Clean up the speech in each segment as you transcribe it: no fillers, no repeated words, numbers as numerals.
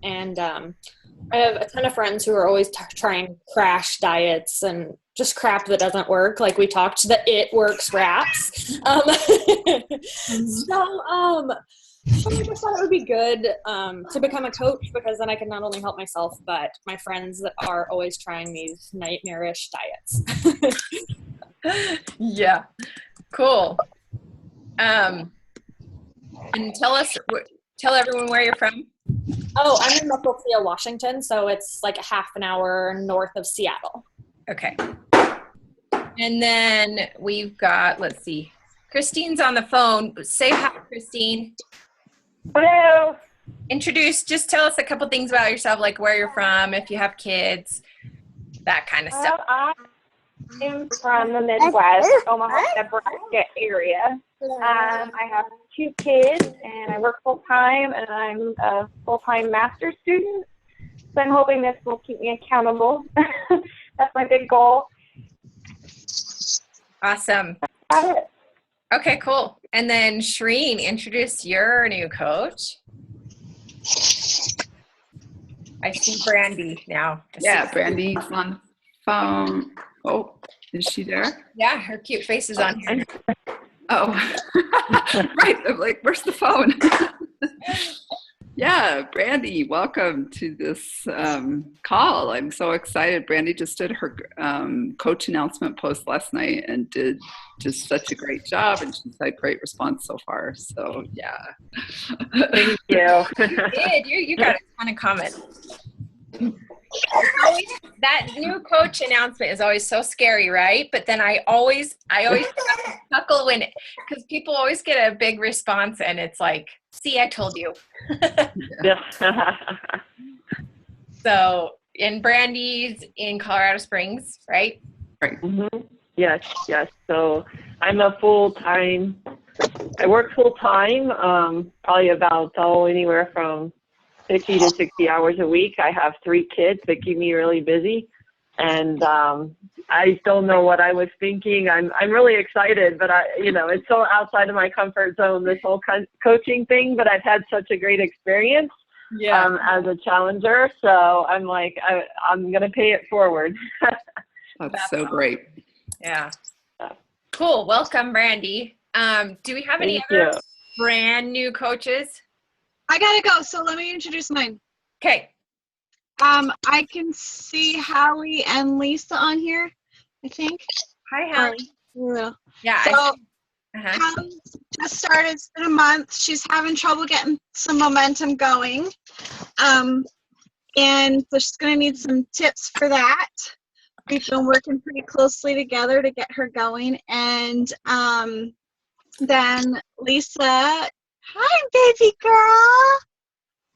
And I have a ton of friends who are always trying crash diets and just crap that doesn't work. Like we talked, the it works wraps. So I just thought it would be good to become a coach, because then I can not only help myself, but my friends that are always trying these nightmarish diets. Yeah, cool. And tell everyone where you're from. Oh, I'm in Mukilteo, Washington, so it's like a half an hour north of Seattle. Okay. And then we've got, let's see, Christine's on the phone. Say hi, Christine. Hello. Just tell us a couple things about yourself, like where you're from, if you have kids, that kind of stuff. I am from the Midwest, Omaha, Nebraska area. I have 2 kids, and I work full-time, and I'm a full-time master's student. So I'm hoping this will keep me accountable. That's my big goal. Awesome. Got it. Okay, cool. And then Shreen, introduce your new coach. I see Brandy now. Yeah, Brandy's on the phone. Oh, is she there? Yeah, her cute face is on here. Oh, right. I'm like, where's the phone? Yeah, Brandy, welcome to this call. I'm so excited. Brandy just did her coach announcement post last night and did just such a great job, and she's had great response so far. So, yeah. Thank you. You got a ton of comments. That new coach announcement is always so scary, right? But then I always chuckle because people always get a big response, and it's like, see, I told you. Yeah. So, and Brandy's in Colorado Springs, right? Right. Mm-hmm. Yes. So I'm I work full-time, probably about anywhere from 50 to 60 hours a week. I have 3 kids that keep me really busy, and I don't know what I was thinking. I'm really excited, but it's so outside of my comfort zone, this whole coaching thing, but I've had such a great experience as a challenger. So I'm like, I'm going to pay it forward. That's so great. Yeah. Cool. Welcome, Brandy. Do we have any other brand new coaches? I gotta go, so let me introduce mine. Okay. I can see Hallie and Lisa on here, I think. Hi, Hallie. Yeah. So Hallie just started. It's been a month. She's having trouble getting some momentum going. And so she's gonna need some tips for that. We've been working pretty closely together to get her going. And then Lisa, hi, baby girl.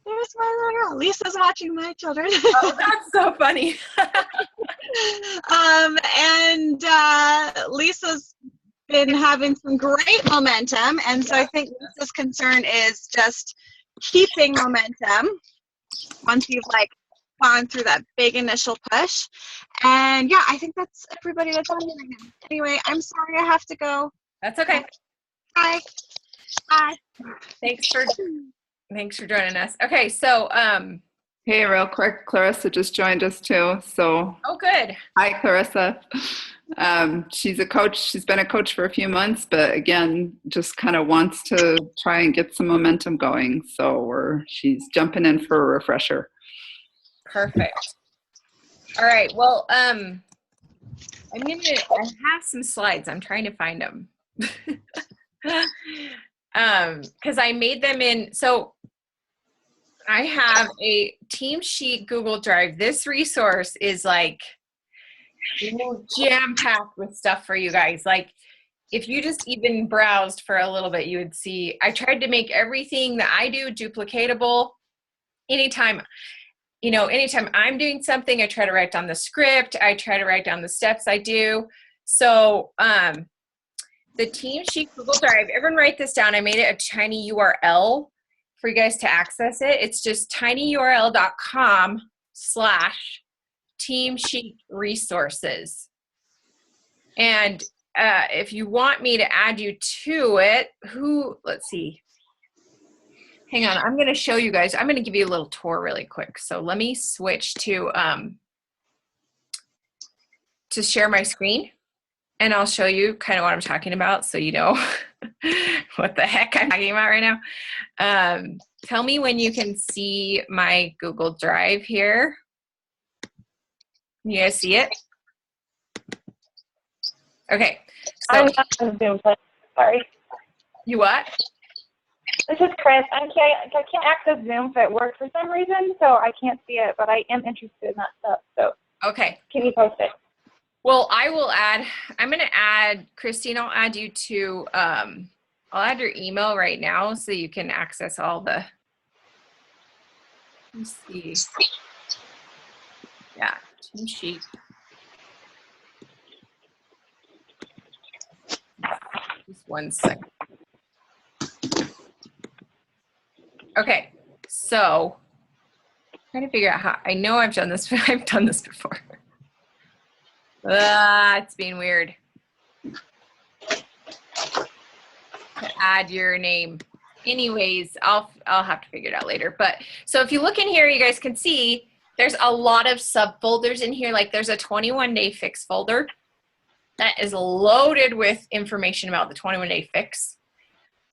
There's my little girl. Lisa's watching my children. Oh, that's so funny. And Lisa's been having some great momentum. And so I think Lisa's concern is just keeping momentum once you've gone through that big initial push. And yeah, I think that's everybody that's on here right now. Anyway, I'm sorry I have to go. That's okay. Bye. Bye. Thanks for joining us. Okay, so hey, real quick, Clarissa just joined us too. So good. Hi, Clarissa. She's a coach. She's been a coach for a few months, but again, just kind of wants to try and get some momentum going. So she's jumping in for a refresher. Perfect. All right. Well, I have some slides. I'm trying to find them. Because I made them in. So I have a Team Sheet Google Drive. This resource is jam-packed with stuff for you guys. If you just even browsed for a little bit, you would see I tried to make everything that I do duplicatable. Anytime I'm doing something, I try to write down the script. I try to write down the steps I do. So the Team Sheet Google Drive, everyone write this down. I made it a tiny URL for you guys to access it. It's just tinyurl.com/teamsheetresources. And if you want me to add you to it, let's see. hang on, I'm going to show you guys. I'm going to give you a little tour really quick. So let me switch to share my screen, and I'll show you kind of what I'm talking about so you know what the heck I'm talking about right now. Tell me when you can see my Google Drive here. Can you guys see it? Okay. So, I'm not on Zoom, but sorry. You what? This is Chris. I can't access Zoom at work for some reason, so I can't see it, but I am interested in that stuff. So Okay. can you post it? Well, I'm going to add, Christine, I'll add you to, I'll add your email right now so you can access all the, let's see. Yeah, team sheet. Just one second. Okay, so trying to figure out how, I know I've done this, I've done this before. It's being weird. To add your name. Anyways, I'll have to figure it out later. But so if you look in here, you guys can see there's a lot of subfolders in here. Like there's a 21-day fix folder that is loaded with information about the 21-day fix.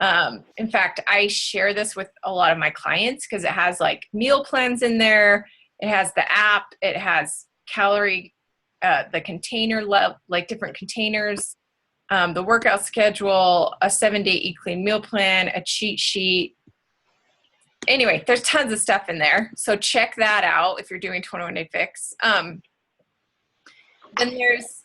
In fact, I share this with a lot of my clients because it has like meal plans in there. It has the app. It has calorie, the container level, like different containers, the workout schedule, a 7-day Eat Clean meal plan, a cheat sheet. Anyway, there's tons of stuff in there. So check that out if you're doing 21-day fix. Then there's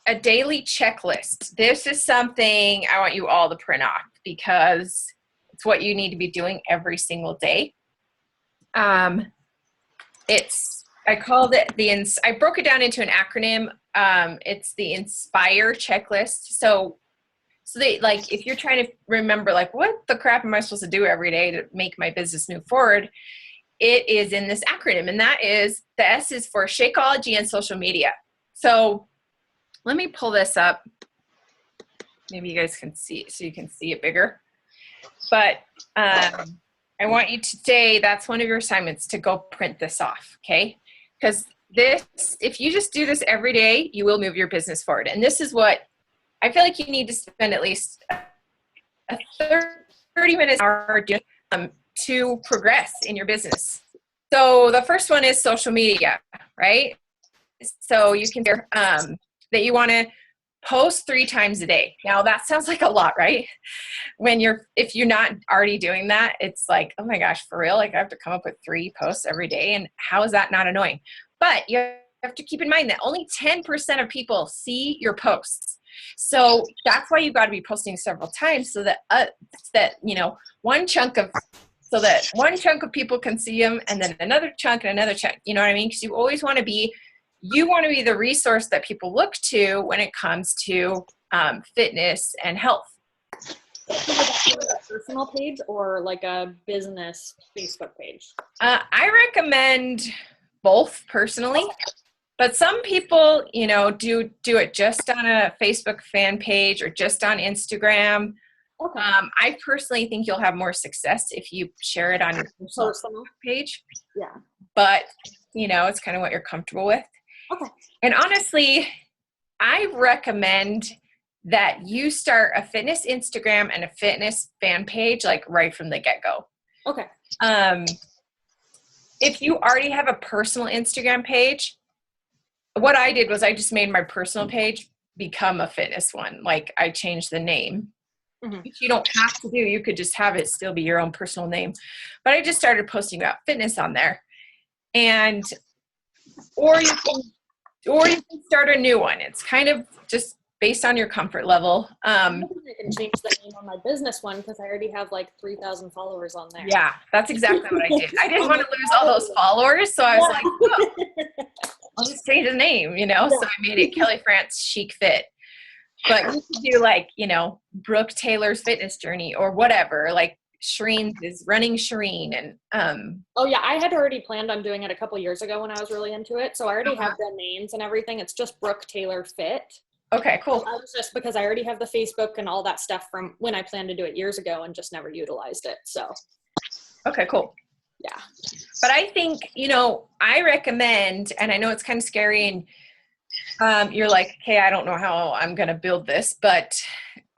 a daily checklist. This is something I want you all to print off because it's what you need to be doing every single day. I called it I broke it down into an acronym. It's the INSPIRE checklist. So they, like, if you're trying to remember, like, what the crap am I supposed to do every day to make my business move forward? It is in this acronym, and that is, the S is for Shakeology and social media. So let me pull this up. Maybe you guys can see it so you can see it bigger. But I want you today, that's one of your assignments, to go print this off, okay? Because this, if you just do this every day, you will move your business forward. And this is what I feel like you need to spend at least 30 minutes to progress in your business. So the first one is social media, right? So you can hear that you want to post 3 times a day. Now that sounds like a lot, right? If you're not already doing that, it's like, oh my gosh, for real? Like I have to come up with 3 posts every day. And how is that not annoying? But you have to keep in mind that only 10% of people see your posts. So that's why you've got to be posting several times so that, one chunk of people can see them, and then another chunk and another chunk, you know what I mean? Because you always want to be the resource that people look to when it comes to fitness and health. A personal page or like a business Facebook page? I recommend both personally, but some people, do it just on a Facebook fan page or just on Instagram. Okay. I personally think you'll have more success if you share it on your personal page. Yeah. But, it's kind of what you're comfortable with. Okay. And honestly, I recommend that you start a fitness Instagram and a fitness fan page, like right from the get-go. Okay. If you already have a personal Instagram page, what I did was I just made my personal page become a fitness one. Like I changed the name. Mm-hmm. Which you don't have to do. You could just have it still be your own personal name. But I just started posting about fitness on there. And or you can start a new one. It's kind of just based on your comfort level. I can change the name on my business one because I already have like 3,000 followers on there. Yeah, that's exactly what I did. I didn't want to lose all those followers, so I was like, oh, I'll just change the name, So I made it Kelly France Chic Fit. But you could do like, Brooke Taylor's fitness journey or whatever, like Shireen's is running Shireen. And oh yeah, I had already planned on doing it a couple years ago when I was really into it. So I already have the names and everything. It's just Brooke Taylor Fit. Okay, cool. I was just because I already have the Facebook and all that stuff from when I planned to do it years ago and just never utilized it. So Okay, cool. Yeah. But I think, I recommend, and I know it's kind of scary and you're like, okay, I don't know how I'm going to build this, but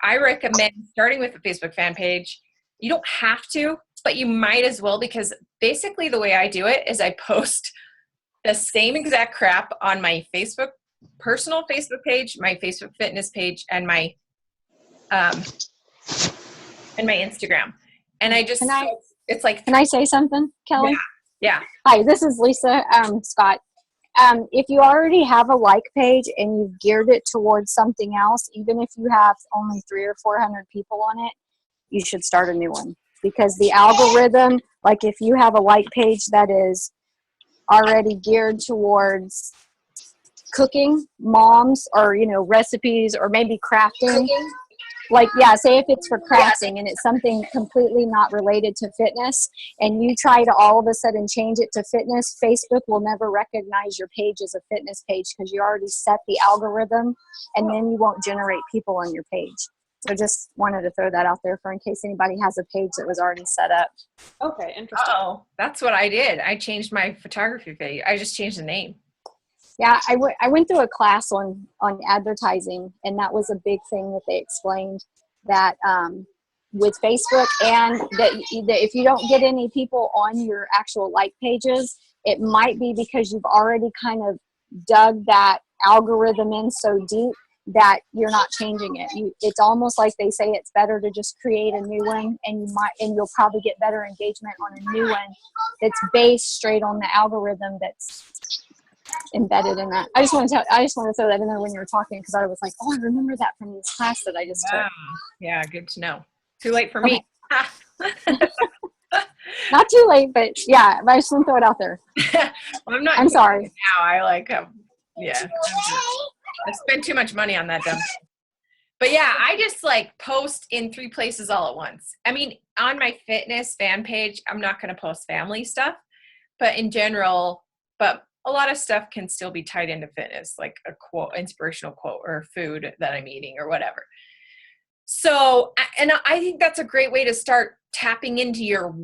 I recommend starting with a Facebook fan page. You don't have to, but you might as well, because basically the way I do it is I post the same exact crap on my personal Facebook page, my Facebook fitness page, and my Instagram. And I just, it's like, Can I say something, Kelly? yeah. Hi, this is Lisa Scott. If you already have a like page and you've geared it towards something else, even if you have only 300 or 400 people on it, you should start a new one, because the algorithm, like if you have a like page that is already geared towards cooking, moms, or recipes, or maybe crafting. Like, say if it's for crafting and it's something completely not related to fitness, and you try to all of a sudden change it to fitness, Facebook will never recognize your page as a fitness page, because you already set the algorithm, and then you won't generate people on your page. So just wanted to throw that out there for in case anybody has a page that was already set up. Okay, interesting. Oh, that's what I did. I changed my photography page. I just changed the name. Yeah, I went through a class on advertising, and that was a big thing that they explained, that with Facebook, and that if you don't get any people on your actual like pages, it might be because you've already kind of dug that algorithm in so deep that you're not changing it. It's almost like they say it's better to just create a new one, and you'll probably get better engagement on a new one that's based straight on the algorithm that's embedded in that. I just want to throw that in there when you were talking, because I was like, oh, I remember that from this class that I just took. Yeah, good to know. Too late for me. Not too late, but yeah, I just want to throw it out there. Well, I'm sorry. Now I I spent too much money on that dumb. But yeah, I just post in 3 places all at once. I mean, on my fitness fan page, I'm not going to post family stuff, but in general, a lot of stuff can still be tied into fitness, like a quote, inspirational quote, or food that I'm eating or whatever. So, and I think that's a great way to start tapping into your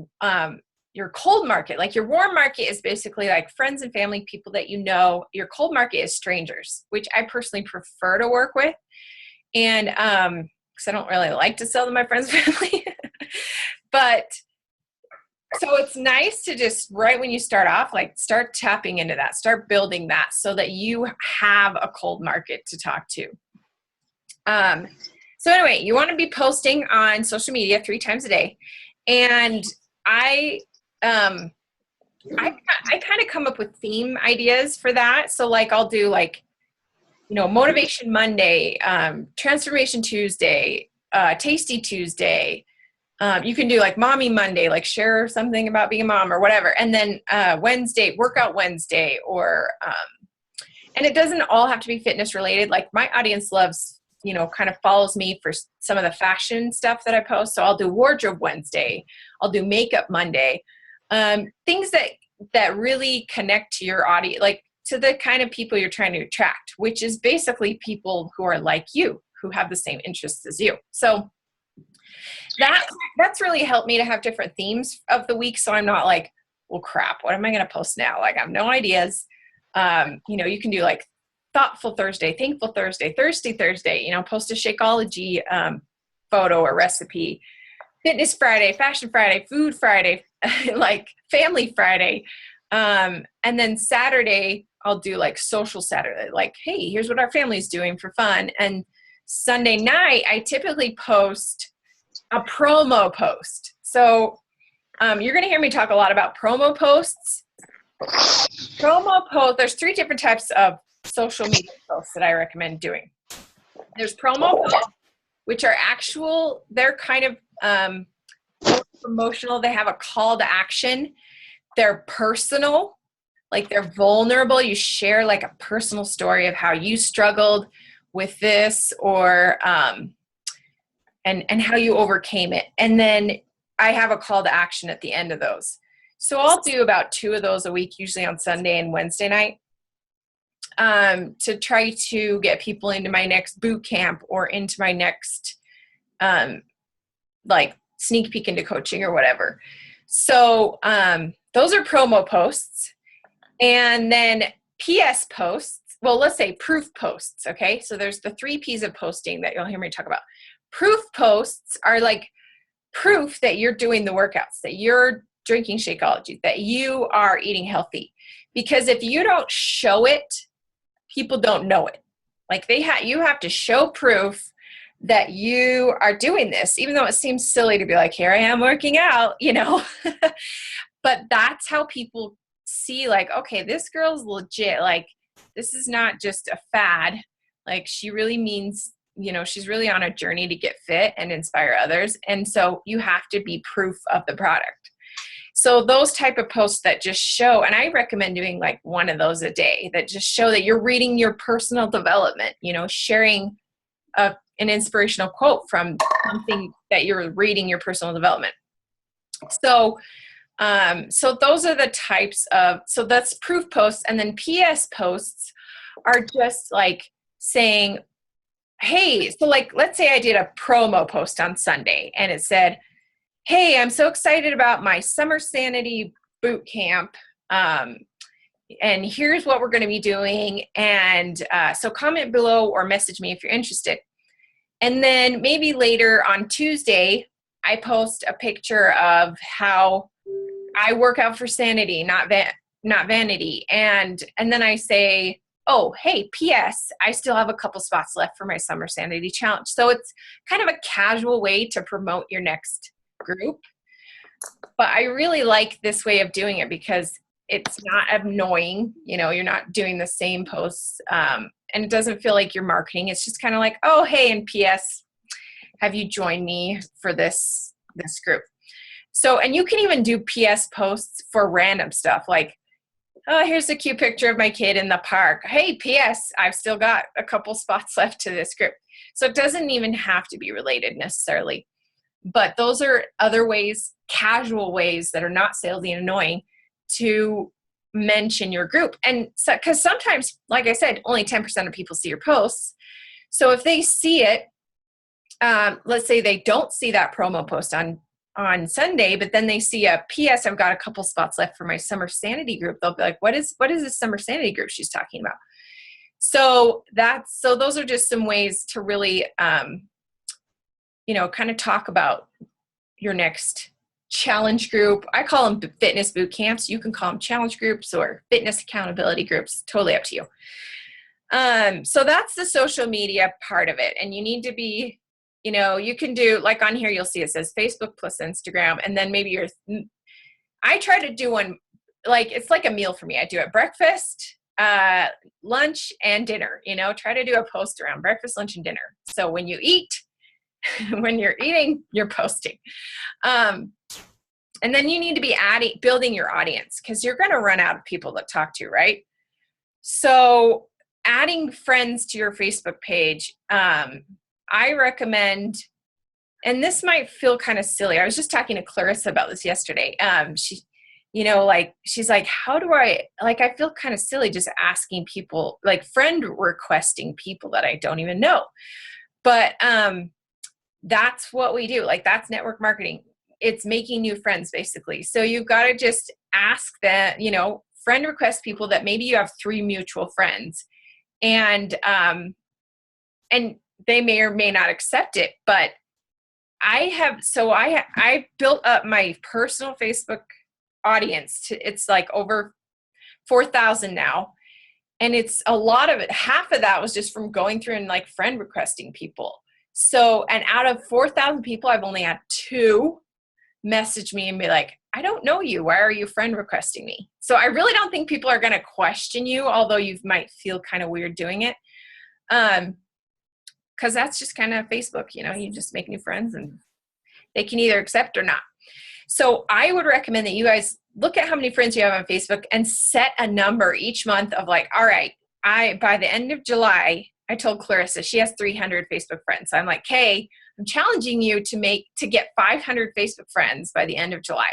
cold market. Like your warm market is basically like friends and family, people that you know. Your cold market is strangers, which I personally prefer to work with. And because I don't really like to sell to my friends and family. But so it's nice to just, right when you start off, start tapping into that, start building that so that you have a cold market to talk to. So anyway, you want to be posting on social media 3 times a day. And I kind of come up with theme ideas for that. So I'll do Motivation Monday, Transformation Tuesday, Tasty Tuesday. You can do Mommy Monday, share something about being a mom or whatever. And then Wednesday, Workout Wednesday, or, and it doesn't all have to be fitness related. My audience loves, kind of follows me for some of the fashion stuff that I post. So I'll do Wardrobe Wednesday. I'll do Makeup Monday. Things that really connect to your audience, to the kind of people you're trying to attract, which is basically people who are like you, who have the same interests as you. So that's really helped me to have different themes of the week. So I'm not well, crap, what am I going to post now? I have no ideas. You can do Thoughtful Thursday, Thankful Thursday, Thirsty Thursday, post a Shakeology photo or recipe, Fitness Friday, Fashion Friday, Food Friday, Family Friday. And then Saturday, I'll do Social Saturday, hey, here's what our family's doing for fun. And Sunday night, I typically post a promo post. So you're going to hear me talk a lot about promo posts. There's 3 different types of social media posts that I recommend doing. There's promo posts, which are they're kind of more promotional. They have a call to action. They're personal, they're vulnerable. You share a personal story of how you struggled with this, or and how you overcame it. And then I have a call to action at the end of those. So I'll do about 2 of those a week, usually on Sunday and Wednesday night, to try to get people into my next boot camp or into my next, sneak peek into coaching or whatever. So those are promo posts. And then PS posts, well, let's say proof posts, okay? So there's the 3 Ps of posting that you'll hear me talk about. Proof posts are like proof that you're doing the workouts, that you're drinking Shakeology, that you are eating healthy. Because if you don't show it, people don't know it. Like you have to show proof that you are doing this, even though it seems silly to be like, here I am working out, you know. But that's how people see, like, okay, this girl's legit. Like, this is not just a fad. Like, she really means, you know, she's really on a journey to get fit and inspire others. And so you have to be proof of the product. So those type of posts that just show, and I recommend doing like one of those a day, that just show that you're reading your personal development, you know, sharing an inspirational quote from something that you're reading your personal development. So those are the types of, so that's proof posts. And then PS posts are just like saying, hey, so like, let's say I did a promo post on Sunday and it said, hey, I'm so excited about my Summer Sanity boot camp. And here's what we're going to be doing. And so comment below or message me if you're interested. And then maybe later on Tuesday, I post a picture of how I work out for sanity, not vanity. And then I say, oh, hey, PS, I still have a couple spots left for my Summer Sanity Challenge. So it's kind of a casual way to promote your next group. But I really like this way of doing it because it's not annoying. You know, you're not doing the same posts. And it doesn't feel like you're marketing. It's just kind of like, oh, hey, and PS, have you joined me for this group? So, and you can even do PS posts for random stuff like, oh, here's a cute picture of my kid in the park. Hey, PS, I've still got a couple spots left to this group. So it doesn't even have to be related necessarily. But those are other ways, casual ways that are not salesy and annoying to mention your group. And so, because sometimes, like I said, only 10% of people see your posts. So if they see it, let's say they don't see that promo post on Sunday, but then they see a PS, I've got a couple spots left for my Summer Sanity group. They'll be like, what is this Summer Sanity group she's talking about? So those are just some ways to really, you know, kind of talk about your next challenge group. I call them fitness boot camps. You can call them challenge groups or fitness accountability groups, totally up to you. So that's the social media part of it. And you need to be, you know, you can do, like on here, you'll see it says Facebook plus Instagram. And then maybe I try to do one, like, it's like a meal for me. I do it breakfast, lunch, and dinner, you know, try to do a post around breakfast, lunch, and dinner. So when you eat, when you're eating, you're posting. And then you need to be building your audience because you're going to run out of people to talk to, right? So adding friends to your Facebook page, I recommend, and this might feel kind of silly. I was just talking to Clarissa about this yesterday. She, you know, like, she's like, how do I feel kind of silly just asking people, like friend requesting people that I don't even know. But that's what we do. Like, that's network marketing. It's making new friends, basically. So you've got to just ask that, you know, friend request people that maybe you have 3 mutual friends, and they may or may not accept it. But I built up my personal Facebook audience it's like over 4,000 now. And it's a lot of it. Half of that was just from going through and like friend requesting people. So, and out of 4,000 people, I've only had 2 message me and be like, I don't know you. Why are you friend requesting me? So I really don't think people are going to question you, although you might feel kind of weird doing it. Because that's just kind of Facebook, you know, you just make new friends and they can either accept or not. So I would recommend that you guys look at how many friends you have on Facebook and set a number each month of like, all right, by the end of July, I told Clarissa she has 300 Facebook friends. So I'm like, hey, I'm challenging you to get 500 Facebook friends by the end of July.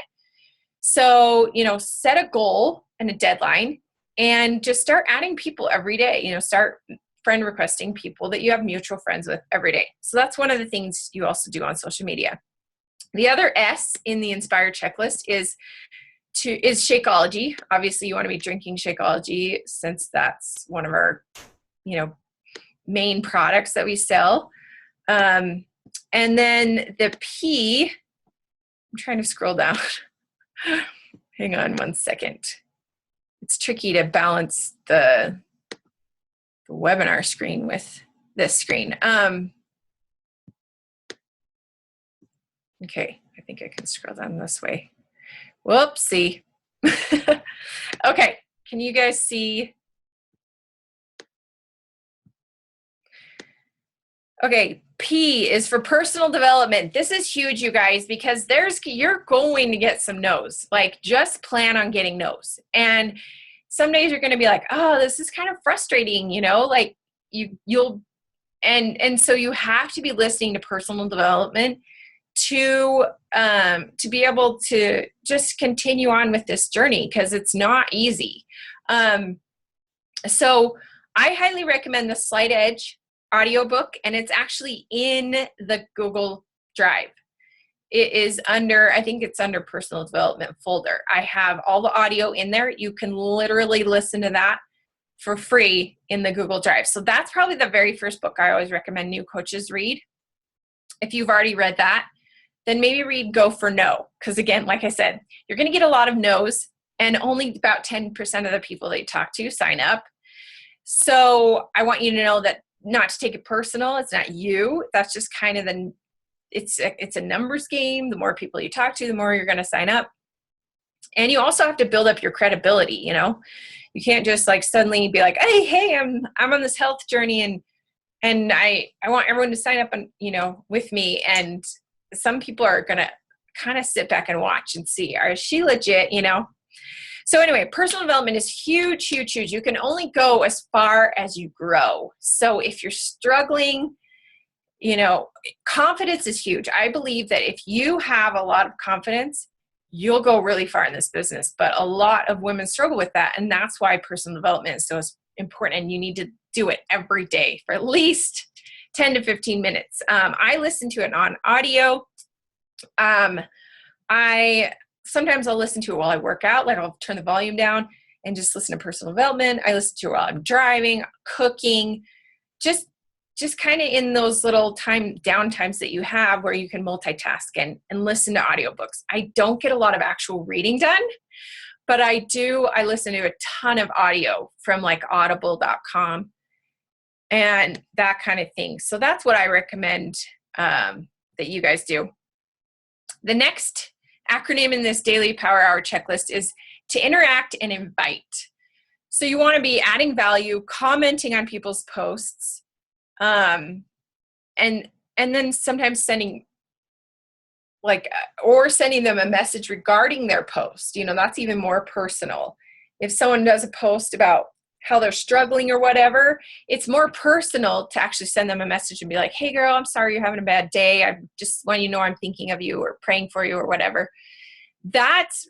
So, you know, set a goal and a deadline and just start adding people every day. You know, start friend requesting people that you have mutual friends with every day. So that's one of the things you also do on social media. The other S in the Inspire checklist is Shakeology. Obviously, you want to be drinking Shakeology since that's one of our, main products that we sell. And then the P, I'm trying to scroll down. Hang on one second. It's tricky to balance the webinar screen with this screen. Okay, I think I can scroll down this way. Whoopsie. Okay, can you guys see? Okay, P is for personal development. This is huge, you guys, because you're going to get some no's. Like, just plan on getting no's. And some days you're going to be like, oh, this is kind of frustrating, like and so you have to be listening to personal development to be able to just continue on with this journey, because it's not easy. So I highly recommend the Slight Edge audiobook, and it's actually in the Google Drive. It is I think it's under personal development folder. I have all the audio in there. You can literally listen to that for free in the Google Drive. So that's probably the very first book I always recommend new coaches read. If you've already read that, then maybe read Go for No. Because again, like I said, you're going to get a lot of no's, and only about 10% of the people that you talk to sign up. So I want you to know that not to take it personal. It's not you. That's just kind of it's a numbers game. The more people you talk to, the more you're going to sign up. And you also have to build up your credibility. You can't just like suddenly be like, hey, I'm on this health journey, and I want everyone to sign up and, with me. And some people are going to kind of sit back and watch and see, is she legit, So anyway, personal development is huge, huge, huge. You can only go as far as you grow. So if you're struggling, confidence is huge. I believe that if you have a lot of confidence, you'll go really far in this business. But a lot of women struggle with that. And that's why personal development is so important. And you need to do it every day for at least 10 to 15 minutes. I listen to it on audio. Sometimes I'll listen to it while I work out, like I'll turn the volume down and just listen to personal development. I listen to it while I'm driving, cooking, just kind of in those little down times that you have where you can multitask and listen to audiobooks. I don't get a lot of actual reading done, but I listen to a ton of audio from like audible.com and that kind of thing. So that's what I recommend that you guys do. The next acronym in this daily power hour checklist is to interact and invite. So you want to be adding value, commenting on people's posts, and then sometimes sending them a message regarding their post. That's even more personal. If someone does a post about how they're struggling or whatever, it's more personal to actually send them a message and be like, hey girl, I'm sorry you're having a bad day. I just want you to know I'm thinking of you or praying for you or whatever. That's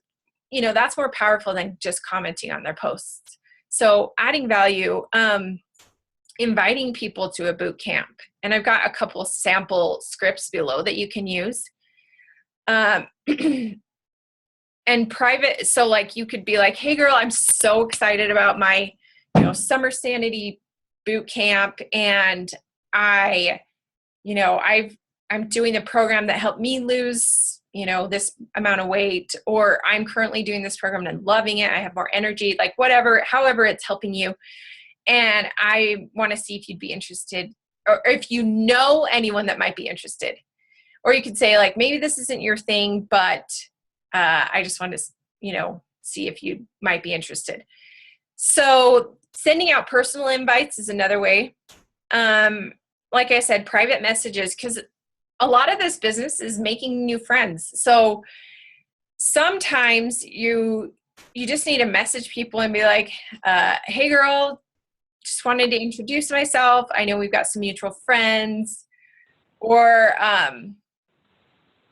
more powerful than just commenting on their posts. So adding value, inviting people to a boot camp. And I've got a couple sample scripts below that you can use. And private. So like you could be like, hey girl, I'm so excited about my Summer Sanity boot camp, and I'm doing the program that helped me lose this amount of weight, or I'm currently doing this program and I'm loving it. I have more energy, like however it's helping you. And I want to see if you'd be interested, or if you know anyone that might be interested. Or you could say like, maybe this isn't your thing, but I just want to see if you might be interested. So sending out personal invites is another way. Like I said, private messages, because a lot of this business is making new friends. So sometimes you just need to message people and be like, hey girl, just wanted to introduce myself. I know we've got some mutual friends. Or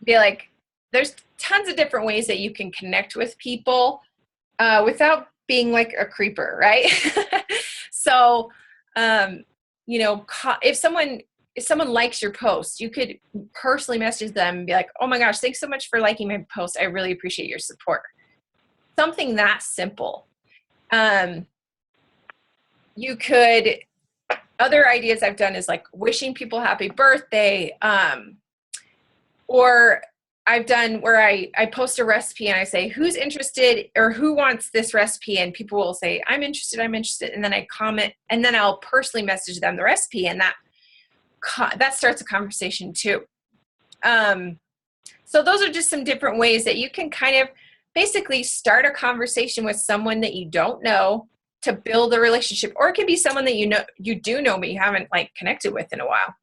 be like, there's tons of different ways that you can connect with people without being like a creeper, right? So, if someone if someone likes your post, you could personally message them and be like, oh my gosh, thanks so much for liking my post. I really appreciate your support. Something that simple. You could, other ideas I've done is like wishing people happy birthday. Or I've done where I post a recipe and I say, who's interested or who wants this recipe? And people will say, I'm interested. And then I comment, and then I'll personally message them the recipe. And that starts a conversation too. So those are just some different ways that you can kind of basically start a conversation with someone that you don't know to build a relationship. Or it could be someone that you do know, but you haven't like connected with in a while.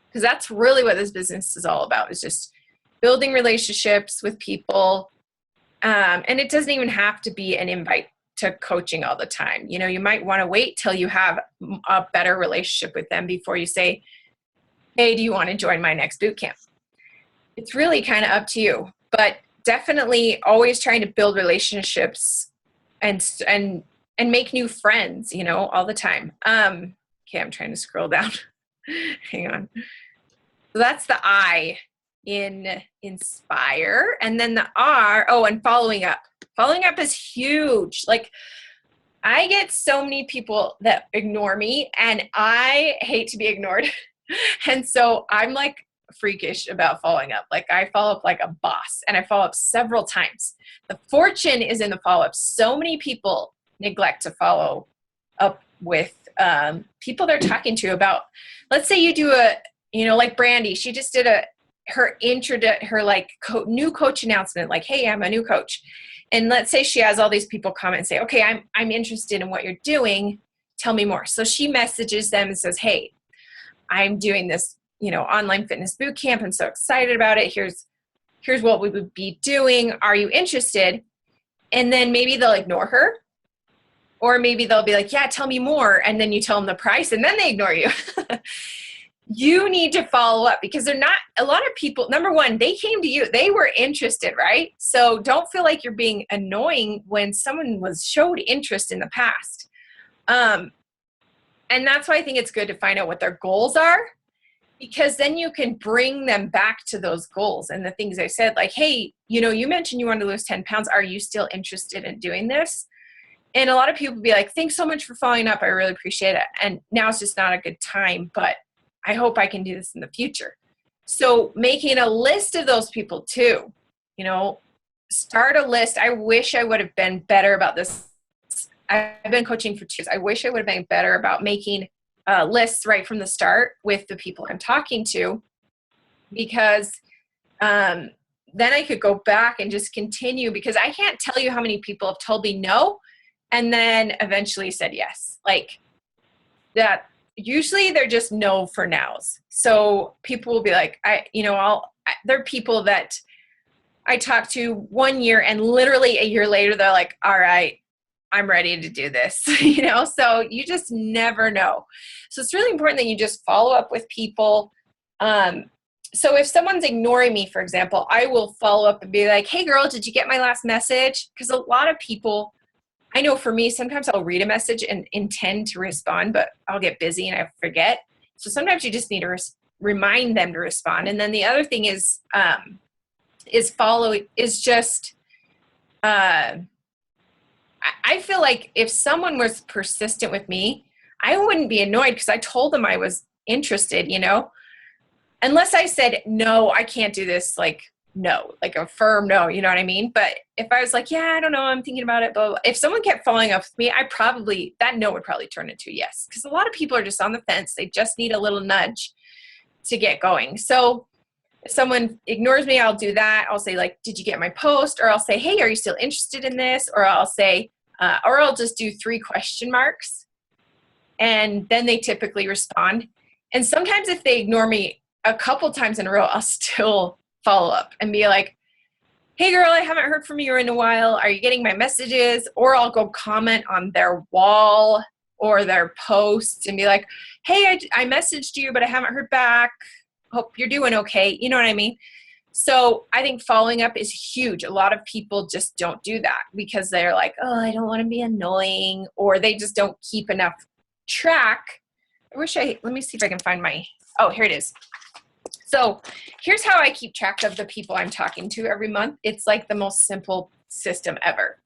Because that's really what this business is all about, is just building relationships with people. And it doesn't even have to be an invite to coaching all the time. You know, you might want to wait till you have a better relationship with them before you say, hey, do you want to join my next boot camp? It's really kind of up to you, but definitely always trying to build relationships and make new friends, you know, all the time. Okay, I'm trying to scroll down. Hang on. So that's the I in inspire. And then the R, and following up. Following up is huge. Like, I get so many people that ignore me, and I hate to be ignored. And so I'm like freakish about following up. Like, I follow up like a boss, and I follow up several times. The fortune is in the follow-up. So many people neglect to follow up with people they're talking to about, let's say you do like Brandy, she just did her new coach announcement, like, hey, I'm a new coach. And let's say she has all these people comment and say, okay, I'm interested in what you're doing. Tell me more. So she messages them and says, hey, I'm doing this, online fitness boot camp. I'm so excited about it. Here's what we would be doing. Are you interested? And then maybe they'll ignore her. Or maybe they'll be like, yeah, tell me more. And then you tell them the price and then they ignore you. You need to follow up, because a lot of people, number one, they came to you, they were interested, right? So don't feel like you're being annoying when someone showed interest in the past. And that's why I think it's good to find out what their goals are, because then you can bring them back to those goals and the things I said, like, hey, you mentioned you wanted to lose 10 pounds. Are you still interested in doing this? And a lot of people be like, thanks so much for following up. I really appreciate it. And now it's just not a good time, but I hope I can do this in the future. So making a list of those people too, start a list. I wish I would have been better about this. I've been coaching for 2 years. I wish I would have been better about making lists right from the start with the people I'm talking to, because then I could go back and just continue, because I can't tell you how many people have told me no and then eventually said yes. Like that, usually they're just no for nows. So people will be like, there are people that I talked to 1 year and literally a year later, they're like, all right, I'm ready to do this, so you just never know. So it's really important that you just follow up with people. So if someone's ignoring me, for example, I will follow up and be like, hey girl, did you get my last message? Because a lot of people, I know for me, sometimes I'll read a message and intend to respond, but I'll get busy and I forget. So sometimes you just need to remind them to respond. And then the other thing is I feel like if someone was persistent with me, I wouldn't be annoyed because I told them I was interested, unless I said, no, I can't do this. Like, no, like a firm no, you know what I mean? But if I was like, yeah, I don't know, I'm thinking about it, but if someone kept following up with me, that no would probably turn into a yes. Because a lot of people are just on the fence. They just need a little nudge to get going. So if someone ignores me, I'll do that. I'll say like, did you get my post? Or I'll say, hey, are you still interested in this? Or I'll say, or I'll just do 3 question marks. And then they typically respond. And sometimes if they ignore me a couple times in a row, I'll still follow up and be like, hey girl, I haven't heard from you in a while. Are you getting my messages? Or I'll go comment on their wall or their posts and be like, hey, I messaged you, but I haven't heard back. Hope you're doing okay. You know what I mean? So I think following up is huge. A lot of people just don't do that because they're like, oh, I don't want to be annoying, or they just don't keep enough track. Let me see if I can find my Oh, here it is. So here's how I keep track of the people I'm talking to every month. It's like the most simple system ever.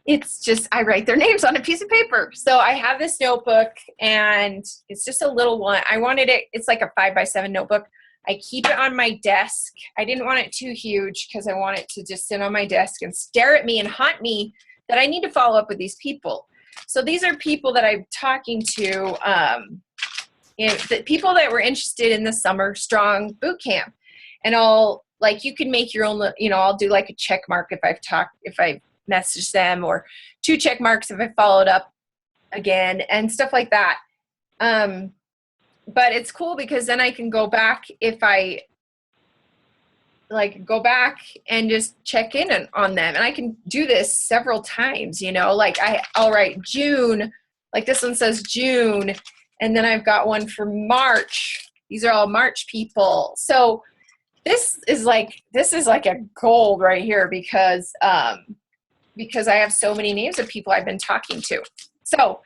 It's just, I write their names on a piece of paper. So I have this notebook, and it's just a little one. I wanted it, it's like a 5x7 notebook. I keep it on my desk. I didn't want it too huge because I want it to just sit on my desk and stare at me and haunt me that I need to follow up with these people. So these are people that I'm talking to, the people that were interested in the Summer Strong boot camp. And you can make your own, I'll do like a check mark if I've messaged them, or 2 check marks if I followed up again, and stuff like that. But it's cool because then I can go back if I go back and just check in on them. And I can do this several times, I'll write June, like this one says June. And then I've got one for March. These are all March people. So this is like a gold right here because I have so many names of people I've been talking to. So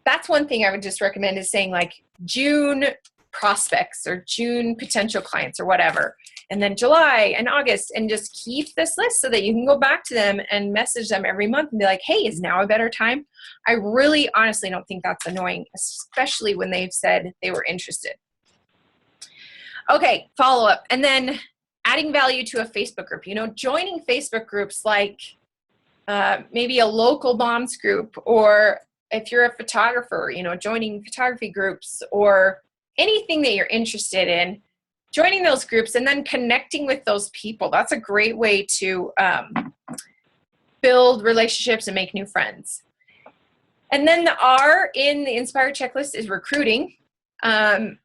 that's one thing I would just recommend, is saying like June prospects or June potential clients or whatever. And then July and August, and just keep this list so that you can go back to them and message them every month and be like, hey, is now a better time? I really honestly don't think that's annoying, especially when they've said they were interested. Okay, follow up. And then adding value to a Facebook group, joining Facebook groups like maybe a local moms group, or if you're a photographer, joining photography groups or anything that you're interested in, joining those groups and then connecting with those people. That's a great way to build relationships and make new friends. And then the R in the Inspire checklist is recruiting,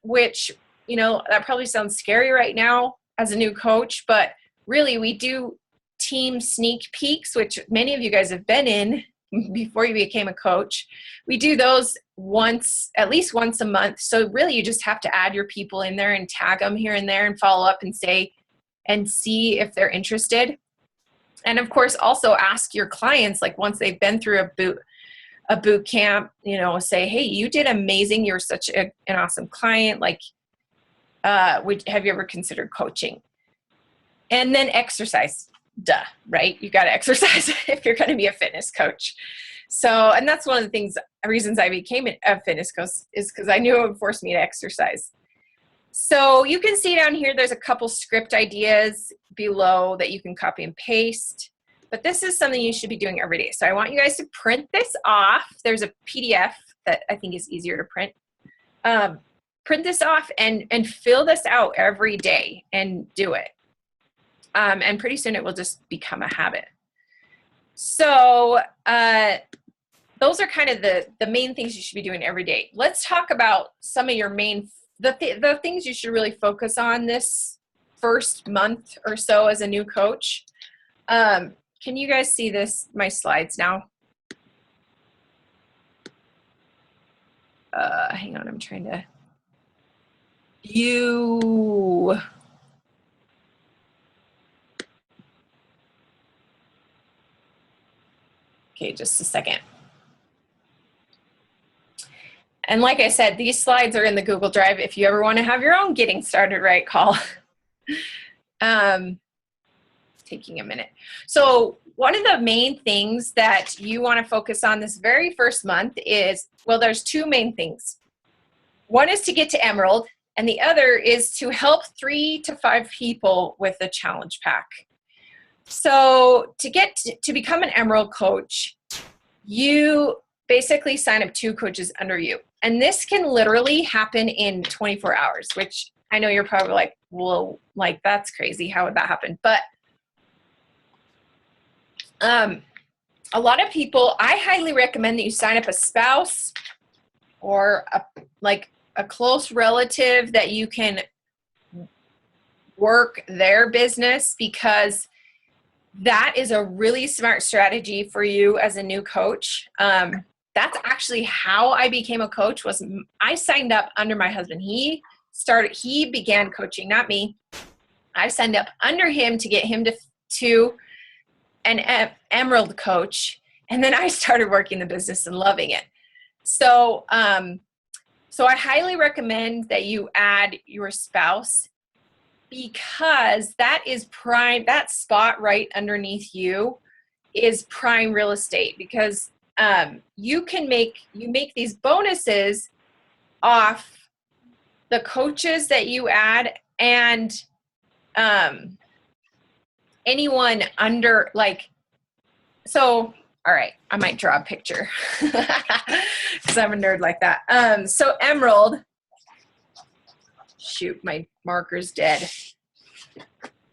which, that probably sounds scary right now as a new coach, but really we do team sneak peeks, which many of you guys have been in before you became a coach. We do those at least once a month. So really you just have to add your people in there and tag them here and there and follow up and see if they're interested. And of course, also ask your clients, like once they've been through a boot camp, say, hey, you did amazing. You're such an awesome client. Have you ever considered coaching? And then exercise. Duh, right? You got to exercise if you're going to be a fitness coach. So, and that's one of the reasons I became a fitness coach, is because I knew it would force me to exercise. So you can see down here, there's a couple script ideas below that you can copy and paste, but this is something you should be doing every day. So I want you guys to print this off. There's a PDF that I think is easier to print. Print this off and fill this out every day and do it. And pretty soon it will just become a habit. So those are kind of the main things you should be doing every day. Let's talk about some of your the things you should really focus on this first month or so as a new coach. Can you guys see my slides now? Hang on, I'm trying to view. Okay, just a second. And like I said, these slides are in the Google Drive if you ever want to have your own Getting Started Right call. Taking a minute. So one of the main things that you want to focus on this very first month is, well, there's 2 main things. One is to get to Emerald, and the other is to help 3 to 5 people with the challenge pack. So to become an Emerald coach, you basically sign up 2 coaches under you. And this can literally happen in 24 hours, which I know you're probably like, well, like that's crazy. How would that happen? But a lot of people, I highly recommend that you sign up a spouse or a close relative that you can work their business, because that is a really smart strategy for you as a new coach. That's actually how I became a coach. Was I signed up under my husband. He began coaching, not me. I signed up under him to get him to an Emerald coach. And then I started working the business and loving it. So So I highly recommend that you add your spouse, because that is prime, that spot right underneath you is prime real estate, because you make these bonuses off the coaches that you add, and anyone under, like, so, all right, I might draw a picture because I'm a nerd like that. So Emerald, shoot, my marker's dead.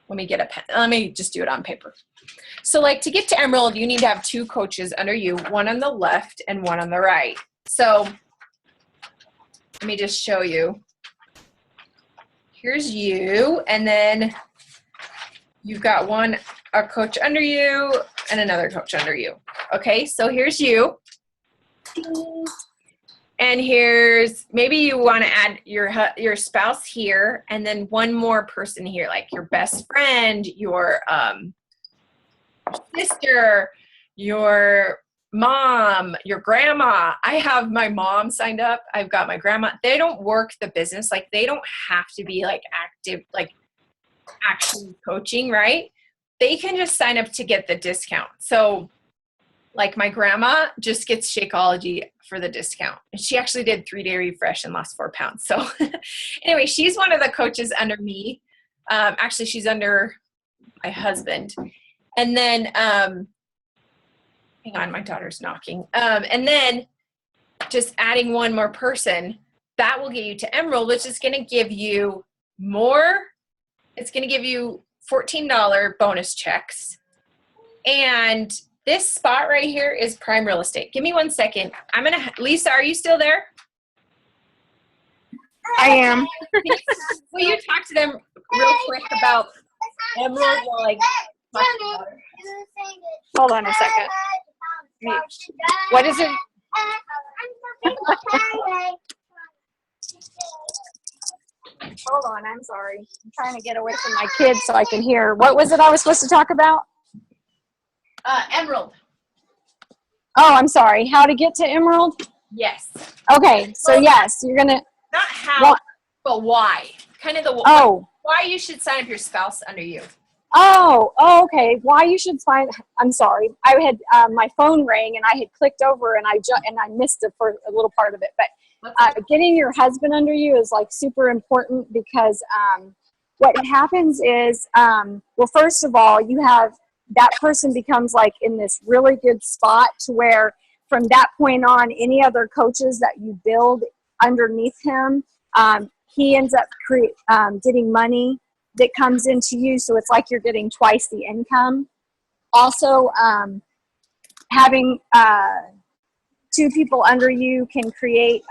Let me get a pen. Let me just do it on paper. So like, to get to Emerald, you need to have 2 coaches under you, one on the left and one on the right. So let me just show you. Here's you, and then you've got a coach under you and another coach under you. Okay, so here's you. And here's, maybe you want to add your spouse here, and then one more person here, like your best friend, your sister, your mom, your grandma. I have my mom signed up. I've got my grandma. They don't work the business. Like, they don't have to be like active, like actually coaching, right? They can just sign up to get the discount. So like, my grandma just gets Shakeology for the discount. And she actually did 3-day refresh and lost 4 pounds. So anyway, she's one of the coaches under me. Actually, she's under my husband. And then, hang on, my daughter's knocking. And then just adding one more person, that will get you to Emerald, which is going to give you more. It's going to give you $14 bonus checks. And this spot right here is prime real estate. Give me 1 second. Lisa, are you still there? I am. Will you talk to them real quick about Emerald while I talk about it? Hold on a second. What is it? Hold on, I'm sorry. I'm trying to get away from my kids so I can hear. What was it I was supposed to talk about? Emerald. Oh, I'm sorry. How to get to Emerald? Yes. Okay, so yes, you're going to. Not how, but why. Kind of why you should sign up your spouse under you. Oh, okay. Why you should find? I'm sorry. I had my phone rang and I had clicked over and I missed it for a little part of it. But getting your husband under you is like super important, because what happens is, well, first of all, you have that person becomes like in this really good spot to where from that point on, any other coaches that you build underneath him, he ends up getting money that comes into you. So it's like you're getting twice the income. Also, having 2 people under you can create,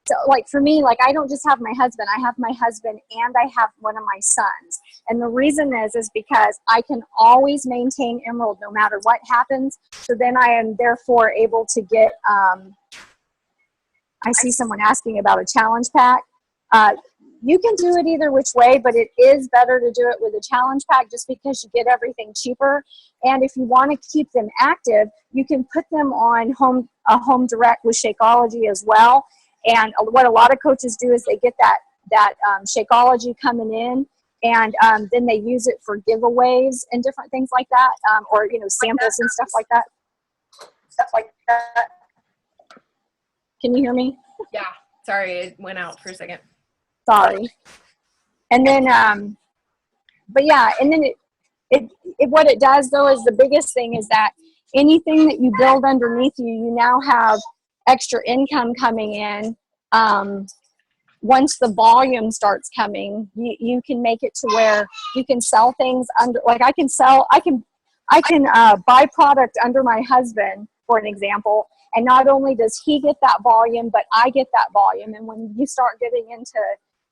so like for me, like I don't just have my husband, I have my husband and I have one of my sons. And the reason is because I can always maintain Emerald no matter what happens. So then I am therefore able to get, I see someone asking about a challenge pack. You can do it either which way, but it is better to do it with a challenge pack just because you get everything cheaper. And if you want to keep them active, you can put them on home direct with Shakeology as well. And what a lot of coaches do is they get that Shakeology coming in, and then they use it for giveaways and different things like that, or samples and stuff like that. Can you hear me? Yeah. Sorry, it went out for a second. Sorry. And then, but yeah, and then it what it does though is the biggest thing is that anything that you build underneath you, you now have extra income coming in. Once the volume starts coming, you can make it to where you can sell things under, like I can buy product under my husband, for an example, and not only does he get that volume, but I get that volume. And when you start getting into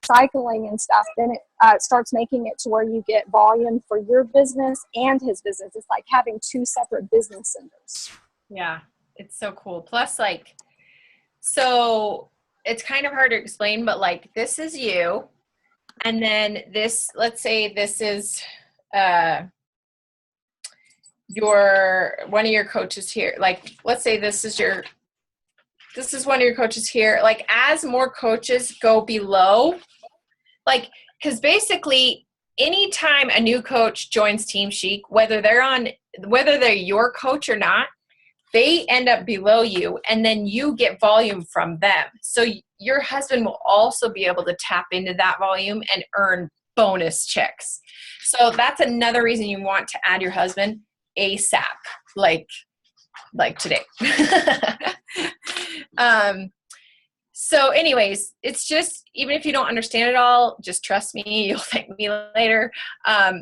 cycling and stuff, then it starts making it to where you get volume for your business and his business. It's like having 2 separate business centers. Yeah, it's so cool. Plus, like, so it's kind of hard to explain, but like this is you, and then this, let's say this is one of your coaches here. Like, let's say this is your this is one of your coaches here. Like, as more coaches go below, like, because basically anytime a new coach joins Team Chic, whether they're your coach or not, they end up below you, and then you get volume from them. So your husband will also be able to tap into that volume and earn bonus checks. So that's another reason you want to add your husband ASAP, like today. So anyways, it's just, even if you don't understand it all, just trust me, you'll thank me later.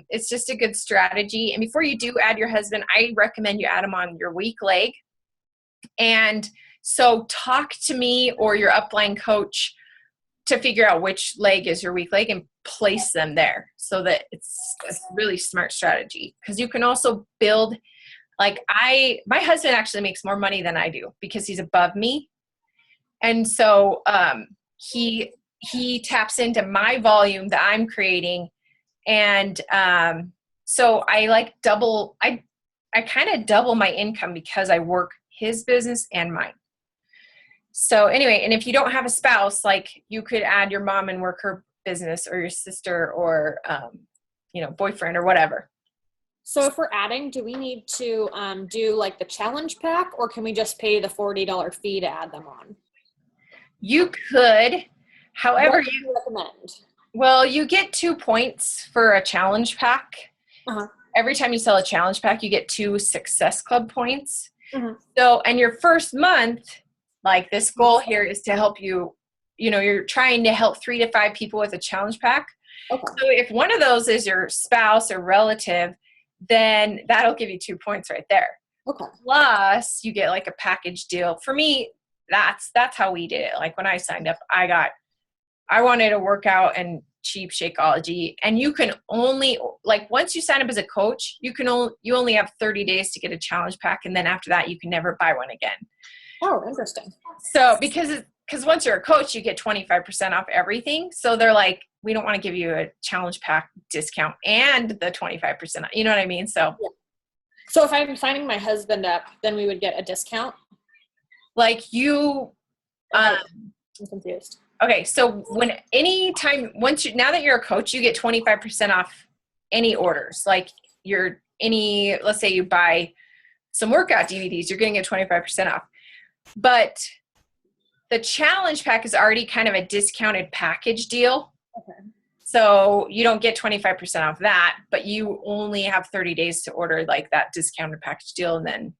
It's just a good strategy. And before you do add your husband, I recommend you add him on your weak leg. And so talk to me or your upline coach to figure out which leg is your weak leg and place them there, so that it's a really smart strategy. Because you can also build, like, my husband actually makes more money than I do because he's above me. And so he taps into my volume that I'm creating. And so I kind of double my income because I work his business and mine. So anyway, and if you don't have a spouse, like, you could add your mom and work her business, or your sister, or boyfriend or whatever. So if we're adding, do we need to do like the challenge pack, or can we just pay the $40 fee to add them on? You could, however, what do you recommend? Well, you get 2 points for a challenge pack. Uh-huh. Every time you sell a challenge pack, you get 2 Success Club points. Mm-hmm. So, and your first month, like, this goal here is to help you, you're trying to help 3 to 5 people with a challenge pack. Okay. So if one of those is your spouse or relative, then that'll give you 2 points right there. Okay. Plus you get like a package deal. For me, that's how we did it. Like, when I signed up, I wanted to work out and cheap Shakeology, and you can only, like, once you sign up as a coach, you only have 30 days to get a challenge pack, and then after that you can never buy one again. Oh, interesting. So because once you're a coach, you get 25% off everything. So they're like, we don't want to give you a challenge pack discount and the 25%. You know what I mean? So, yeah. So if I'm signing my husband up, then we would get a discount? Like, I'm confused. Okay, so now that you're a coach, you get 25% off any orders. Like, let's say you buy some workout DVDs, you're going to get 25% off. But the challenge pack is already kind of a discounted package deal. Okay. So you don't get 25% off that, but you only have 30 days to order, like, that discounted package deal. And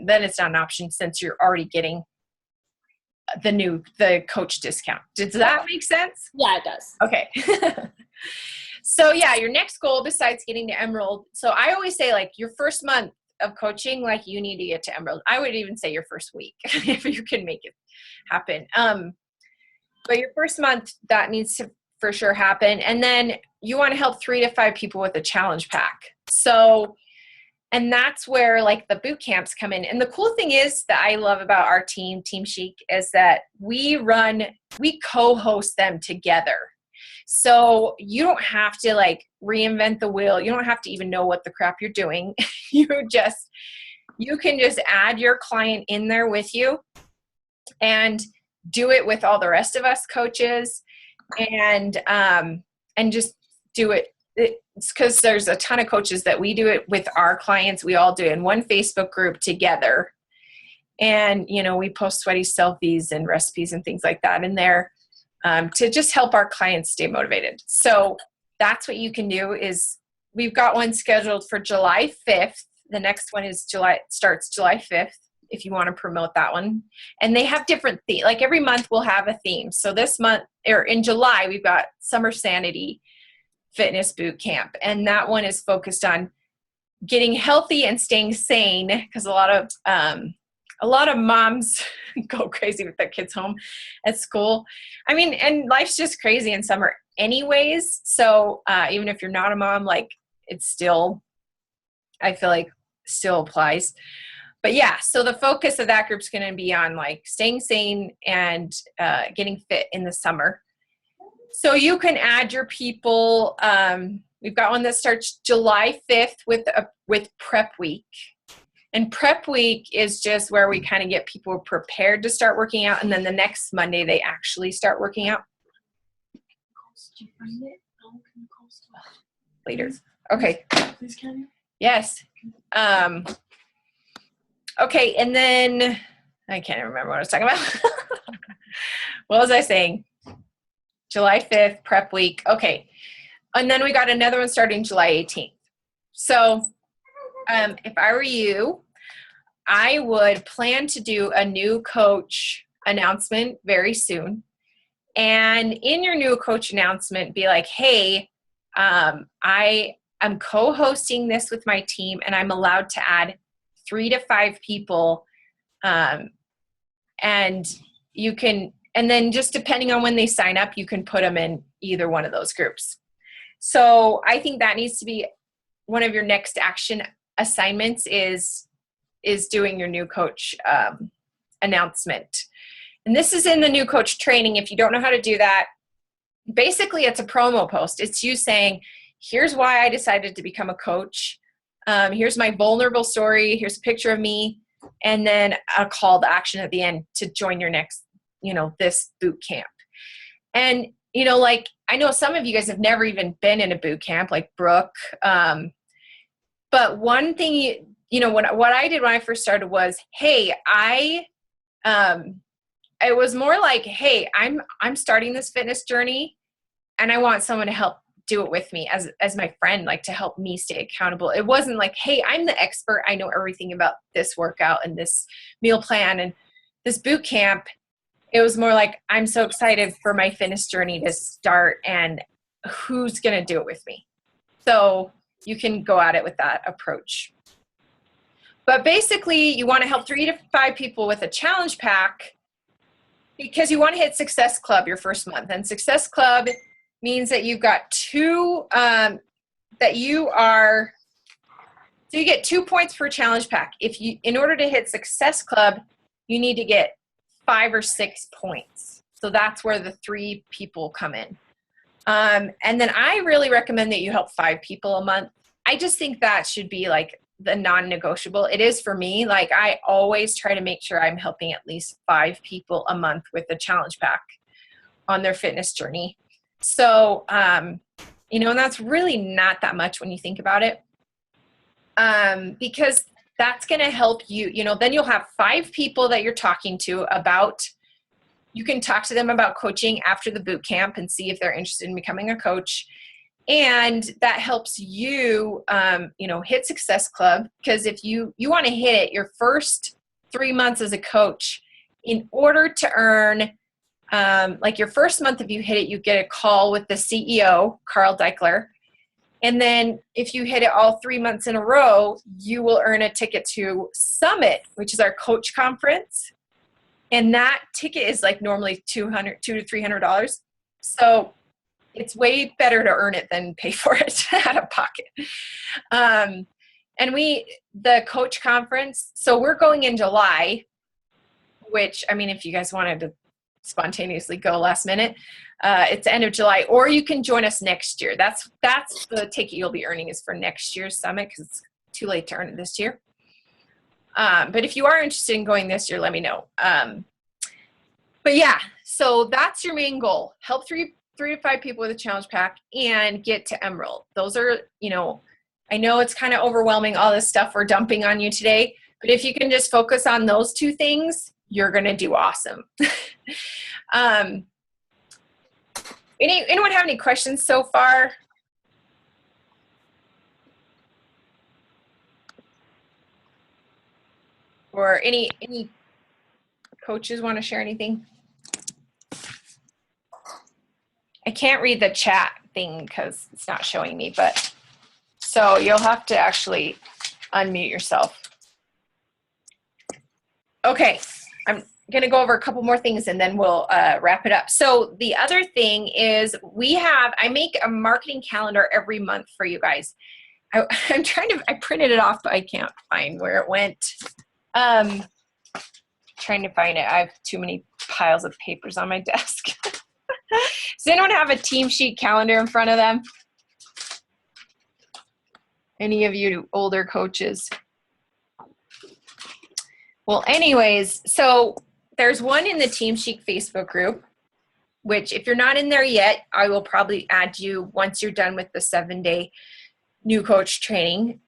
then it's not an option, since you're already getting the coach discount. Does that make sense? Yeah, it does. Okay. So yeah, your next goal besides getting to Emerald. So I always say, like, your first month of coaching, like, you need to get to Emerald. I would even say your first week if you can make it happen. But your first month, that needs to for sure happen. And then you want to help 3 to 5 people with a challenge pack. So, and that's where, like, the boot camps come in. And the cool thing is that I love about our Team Chic, is that we co-host them together. So you don't have to, like, reinvent the wheel. You don't have to even know what the crap you're doing. You can just add your client in there with you and do it with all the rest of us coaches, and just do it. It's because there's a ton of coaches that we do it with our clients. We all do it in one Facebook group together. And, we post sweaty selfies and recipes and things like that in there to just help our clients stay motivated. So that's what you can do. Is we've got one scheduled for July 5th. The next one starts July 5th, if you want to promote that one. And they have different themes. Like, every month we'll have a theme. So this month, or in July, we've got Summer Sanity Fitness Boot Camp. And that one is focused on getting healthy and staying sane, because a lot of moms go crazy with their kids home at school. I mean, and life's just crazy in summer anyways. So even if you're not a mom, like, it's still, I feel like, still applies. But yeah, so the focus of that group is going to be on, like, staying sane and getting fit in the summer. So you can add your people. We've got one that starts July 5th with prep week. And prep week is just where we kind of get people prepared to start working out. And then the next Monday, they actually start working out. Later. Okay. Yes. Okay. And then I can't remember what I was talking about. What was I saying? July 5th, prep week. Okay. And then we got another one starting July 18th. So if I were you, I would plan to do a new coach announcement very soon. And in your new coach announcement, be like, hey, I am co-hosting this with my team, and I'm allowed to add 3 to 5 people. And you can, and then just depending on when they sign up, you can put them in either one of those groups. So I think that needs to be one of your next action assignments is doing your new coach announcement. And this is in the new coach training. If you don't know how to do that, basically it's a promo post. It's you saying, here's why I decided to become a coach. Here's my vulnerable story. Here's a picture of me. And then a call to action at the end to join your next, this boot camp. And, like, I know some of you guys have never even been in a boot camp, like Brooke. But one thing, what I did when I first started was, hey, it was more like, hey, I'm starting this fitness journey and I want someone to help do it with me as my friend, like to help me stay accountable. It wasn't like, hey, I'm the expert. I know everything about this workout and this meal plan and this boot camp. It was more like, I'm so excited for my fitness journey to start and who's going to do it with me. So you can go at it with that approach. But basically you want to help 3 to 5 people with a challenge pack because you want to hit Success Club your first month. And Success Club means that you've got 2, so you get 2 points per challenge pack. In order to hit Success Club, you need to get 5 or 6 points. So that's where the 3 people come in. And then I really recommend that you help 5 people a month. I just think that should be like the non-negotiable. It is for me. Like I always try to make sure I'm helping at least 5 people a month with the challenge pack on their fitness journey. So, and that's really not that much when you think about it. Because that's going to help you, then you'll have 5 people that you're talking to about, you can talk to them about coaching after the boot camp and see if they're interested in becoming a coach. And that helps you, hit Success Club. Because if you want to hit it your first 3 months as a coach, in order to earn, like your first month, if you hit it, you get a call with the CEO, Carl Deichler. And then if you hit it all 3 months in a row, you will earn a ticket to Summit, which is our coach conference. And that ticket is like normally $200 to $300. So it's way better to earn it than pay for it out of pocket. And the coach conference, so we're going in July, which, I mean, if you guys wanted to spontaneously go last minute, it's the end of July, or you can join us next year. That's the ticket you'll be earning is for next year's summit because it's too late to earn it this year. But if you are interested in going this year, let me know. But yeah, so that's your main goal. Help 3 to 5 people with a challenge pack and get to Emerald. Those are, I know it's kind of overwhelming, all this stuff we're dumping on you today, but if you can just focus on those 2 things, you're going to do awesome. Anyone have any questions so far? Or any coaches want to share anything? I can't read the chat thing because it's not showing me, but so you'll have to actually unmute yourself. Okay, I'm going to go over a couple more things and then we'll wrap it up. So the other thing is I make a marketing calendar every month for you guys. I printed it off, but I can't find where it went. Trying to find it. I have too many piles of papers on my desk. Does anyone have a team sheet calendar in front of them? Any of you older coaches? Well, anyways, so there's one in the Team Chic Facebook group, which if you're not in there yet, I will probably add you once you're done with the 7-day new coach training.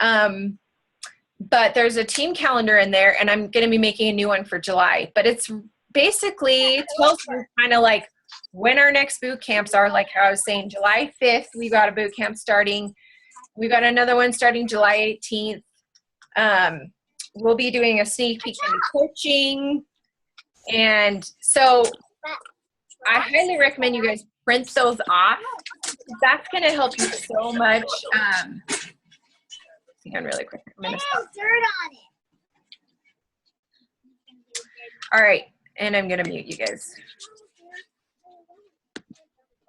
But there's a team calendar in there, and I'm going to be making a new one for July. But it's basically tells you kind of like when our next boot camps are. Like how I was saying, July 5th, we got a boot camp starting. We got another one starting July 18th. We'll be doing a sneak peek into coaching. And so I highly recommend you guys print those off. That's going to help you so much. Hang on really quick. I'm gonna stop. All right, and I'm gonna mute you guys.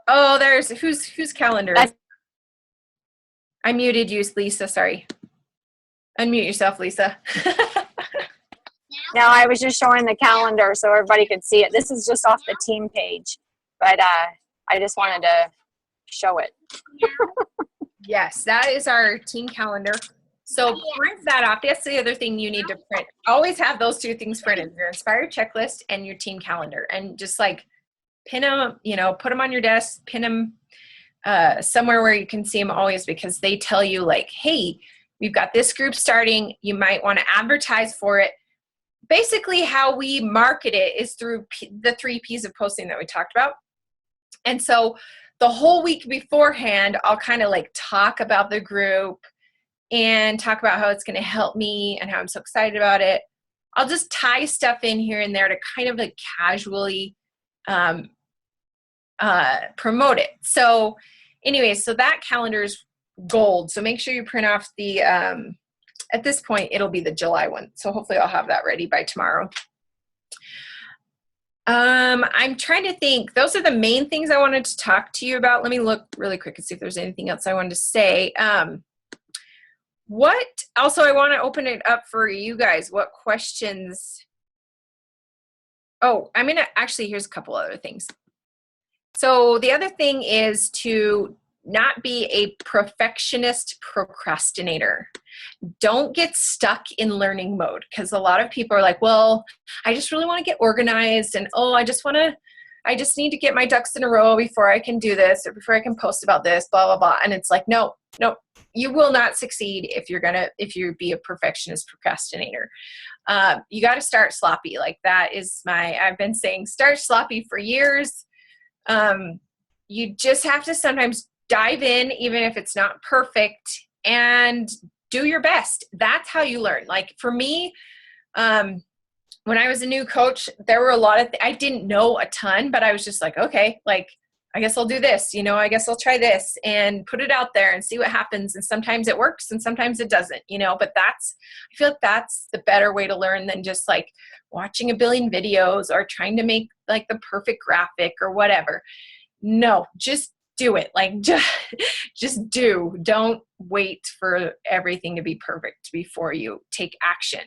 Oh, there's whose calendar? I muted you, Lisa. Sorry. Unmute yourself, Lisa. No, I was just showing the calendar so everybody could see it. This is just off the team page, but I just wanted to show it. Yes, that is our team calendar. So print that off. That's the other thing you need to print. Always have those two things printed, your Inspire checklist and your team calendar. And just like pin them, put them on your desk, pin them somewhere where you can see them always, because they tell you like, hey, we've got this group starting. You might want to advertise for it. Basically how we market it is through the 3 P's of posting that we talked about. And so the whole week beforehand, I'll kind of like talk about the group and talk about how it's going to help me and how I'm so excited about it. I'll just tie stuff in here and there to kind of like casually promote it. So anyways, so that calendar is gold. So make sure you print off the, at this point, it'll be the July one. So hopefully I'll have that ready by tomorrow. I'm trying to think. Those are the main things I wanted to talk to you about. Let me look really quick and see if there's anything else I wanted to say. What also, I want to open it up for you guys. What questions? Oh, I'm going to actually, here's a couple other things. So the other thing is to not be a perfectionist procrastinator. Don't get stuck in learning mode, because a lot of people are like, well, I just really want to get organized, and oh, I just need to get my ducks in a row before I can do this, or before I can post about this, blah, blah, blah. And it's like, no, you will not succeed if you be a perfectionist procrastinator. You got to start sloppy. Like that is I've been saying start sloppy for years. You just have to sometimes dive in, even if it's not perfect, and do your best. That's how you learn. Like for me, when I was a new coach, there were a lot of, I didn't know a ton, but I was just like, okay, like, I guess I'll do this, I guess I'll try this and put it out there and see what happens. And sometimes it works and sometimes it doesn't, but I feel like that's the better way to learn than just like watching a billion videos or trying to make like the perfect graphic or whatever. No, just do it. Like just do. Don't wait for everything to be perfect before you take action.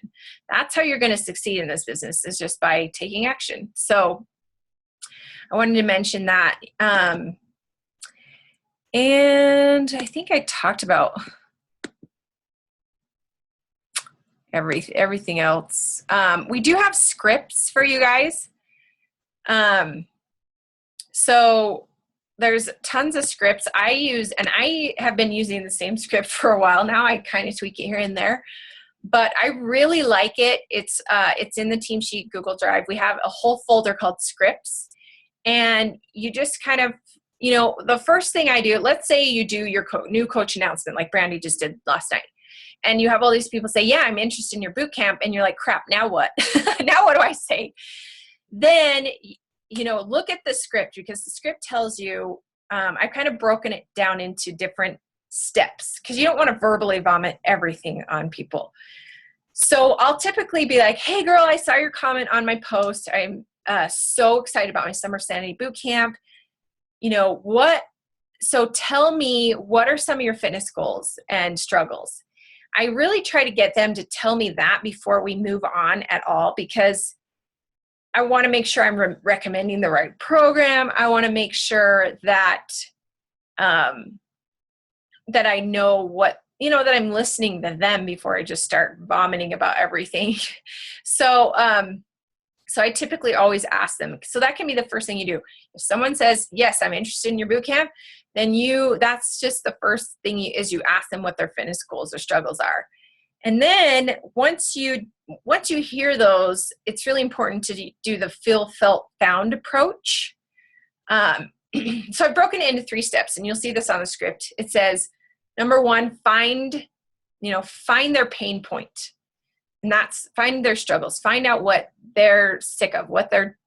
That's how you're going to succeed in this business, is just by taking action. So I wanted to mention that. And I think I talked about everything else. We do have scripts for you guys. So there's tons of scripts I use, and I have been using the same script for a while now. I kind of tweak it here and there, but I really like it. It's in the Team Sheet Google Drive. We have a whole folder called scripts, and you just kind of, the first thing I do, let's say you do your new coach announcement like Brandy just did last night, and you have all these people say, yeah, I'm interested in your boot camp, and you're like, crap, now what? Now what do I say? Then look at the script, because the script tells you, I've kind of broken it down into different steps, because you don't want to verbally vomit everything on people. So I'll typically be like, hey girl, I saw your comment on my post. I'm so excited about my Summer Sanity Boot Camp. So tell me, what are some of your fitness goals and struggles? I really try to get them to tell me that before we move on at all, because I want to make sure I'm recommending the right program. I want to make sure that that I know what that I'm listening to them before I just start vomiting about everything. So, so I typically always ask them. So that can be the first thing you do. If someone says, yes, I'm interested in your boot camp, then that's just the first thing is you ask them what their fitness goals or struggles are. And then once you hear those, it's really important to do the feel, felt, found approach. So I've broken it into 3 steps, and you'll see this on the script. It says, number 1, find their pain point. And that's find their struggles, find out what they're sick of, what they're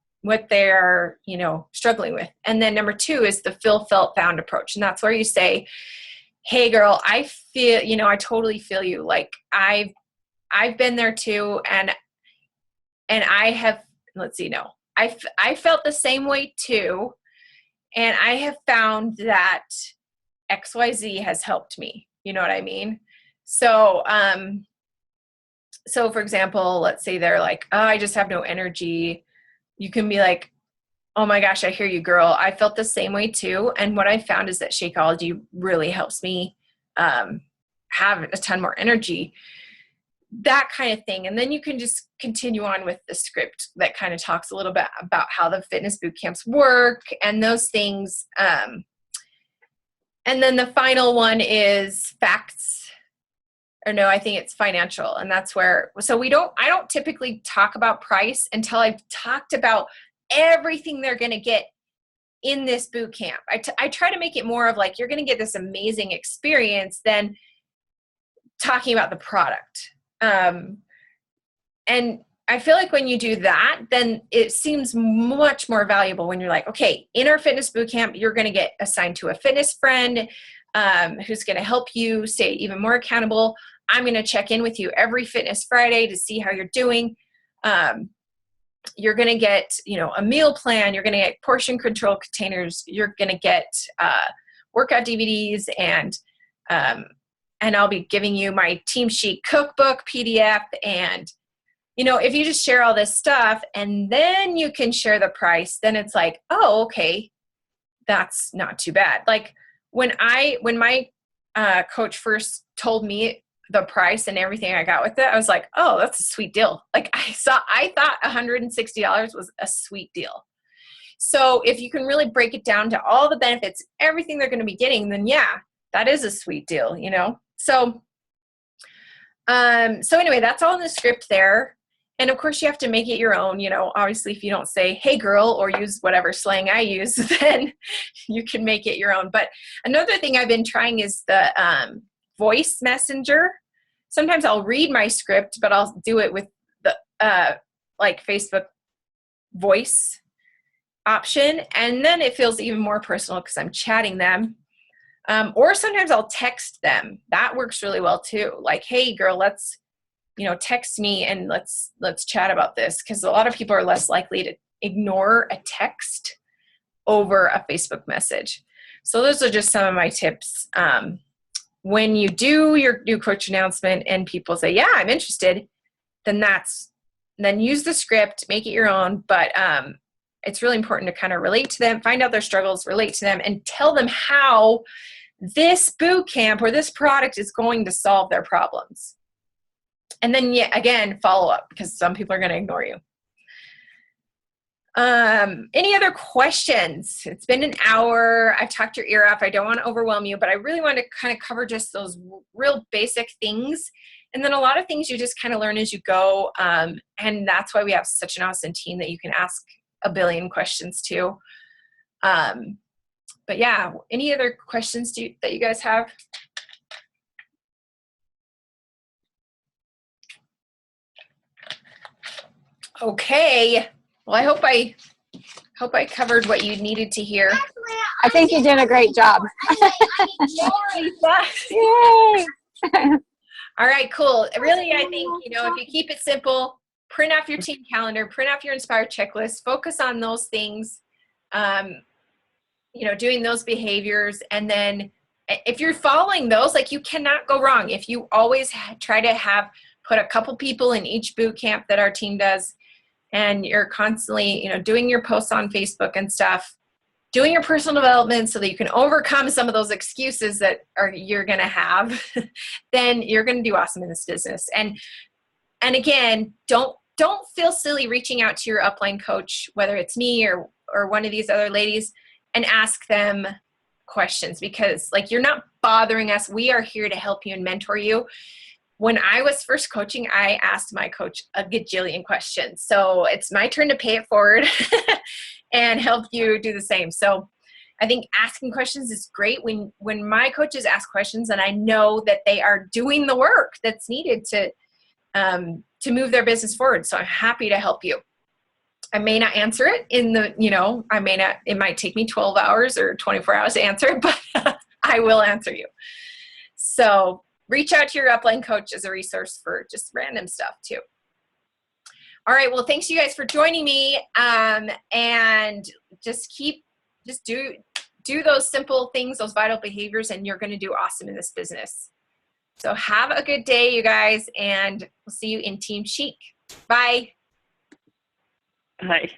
struggling with. And then number 2 is the feel, felt, found approach. And that's where you say, hey girl, I feel, I totally feel you. Like I've been there too. And I have, I felt the same way too. And I have found that XYZ has helped me. You know what I mean? So, so for example, let's say they're like, oh, I just have no energy. You can be like, oh my gosh, I hear you, girl. I felt the same way too. And what I found is that Shakeology really helps me have a ton more energy, that kind of thing. And then you can just continue on with the script that kind of talks a little bit about how the fitness boot camps work and those things. And then the final one is facts. Or no, I think it's financial. And that's where, so I don't typically talk about price until I've talked about everything they're going to get in this boot camp. I try to make it more of like, you're going to get this amazing experience than talking about the product. And I feel like when you do that, then it seems much more valuable when you're like, okay, in our fitness boot camp, you're going to get assigned to a fitness friend who's going to help you stay even more accountable. I'm going to check in with you every Fitness Friday to see how you're doing. You're going to get, a meal plan. You're going to get portion control containers. You're going to get workout DVDs, and I'll be giving you my Team Sheet cookbook PDF. And, if you just share all this stuff and then you can share the price, then it's like, oh, okay, that's not too bad. Like when my coach first told me the price and everything I got with it, I was like, oh, that's a sweet deal. Like I thought $160 was a sweet deal. So if you can really break it down to all the benefits, everything they're going to be getting, then yeah, that is a sweet deal, So, so anyway, that's all in the script there. And of course you have to make it your own, obviously if you don't say, hey girl, or use whatever slang I use, then you can make it your own. But another thing I've been trying is the voice messenger. Sometimes I'll read my script, but I'll do it with the like Facebook voice option. And then it feels even more personal because I'm chatting them. Or sometimes I'll text them. That works really well too. Like, hey girl, let's, text me and let's chat about this. Because a lot of people are less likely to ignore a text over a Facebook message. So those are just some of my tips. When you do your new coach announcement and people say, yeah, I'm interested, then use the script, make it your own. But it's really important to kind of relate to them, find out their struggles, relate to them, and tell them how this boot camp or this product is going to solve their problems. And then, again, follow up, because some people are going to ignore you. Any other questions? It's been an hour. I've talked your ear off. I don't want to overwhelm you, but I really want to kind of cover just those real basic things. And then a lot of things you just kind of learn as you go. And that's why we have such an awesome team that you can ask a billion questions to. But yeah, any other questions that you guys have? Okay. Well, I hope I covered what you needed to hear. I think you did a great job. Yay! All right, cool. Really, I think, if you keep it simple, print off your team calendar, print off your Inspire checklist, focus on those things, doing those behaviors. And then if you're following those, like, you cannot go wrong. If you always try to put a couple people in each boot camp that our team does, and you're constantly, doing your posts on Facebook and stuff, doing your personal development so that you can overcome some of those excuses that you're going to have, then you're going to do awesome in this business. And again, don't feel silly reaching out to your upline coach, whether it's me or one of these other ladies, and ask them questions, because like, you're not bothering us. We are here to help you and mentor you. When I was first coaching, I asked my coach a gajillion questions. So it's my turn to pay it forward and help you do the same. So I think asking questions is great. When my coaches ask questions, and I know that they are doing the work that's needed to move their business forward. So I'm happy to help you. I may not answer it it might take me 12 hours or 24 hours to answer it, but I will answer you. So reach out to your upline coach as a resource for just random stuff too. All right. Well, thanks you guys for joining me. And just do those simple things, those vital behaviors, and you're going to do awesome in this business. So have a good day, you guys, and we'll see you in Team Chic. Bye. Hi.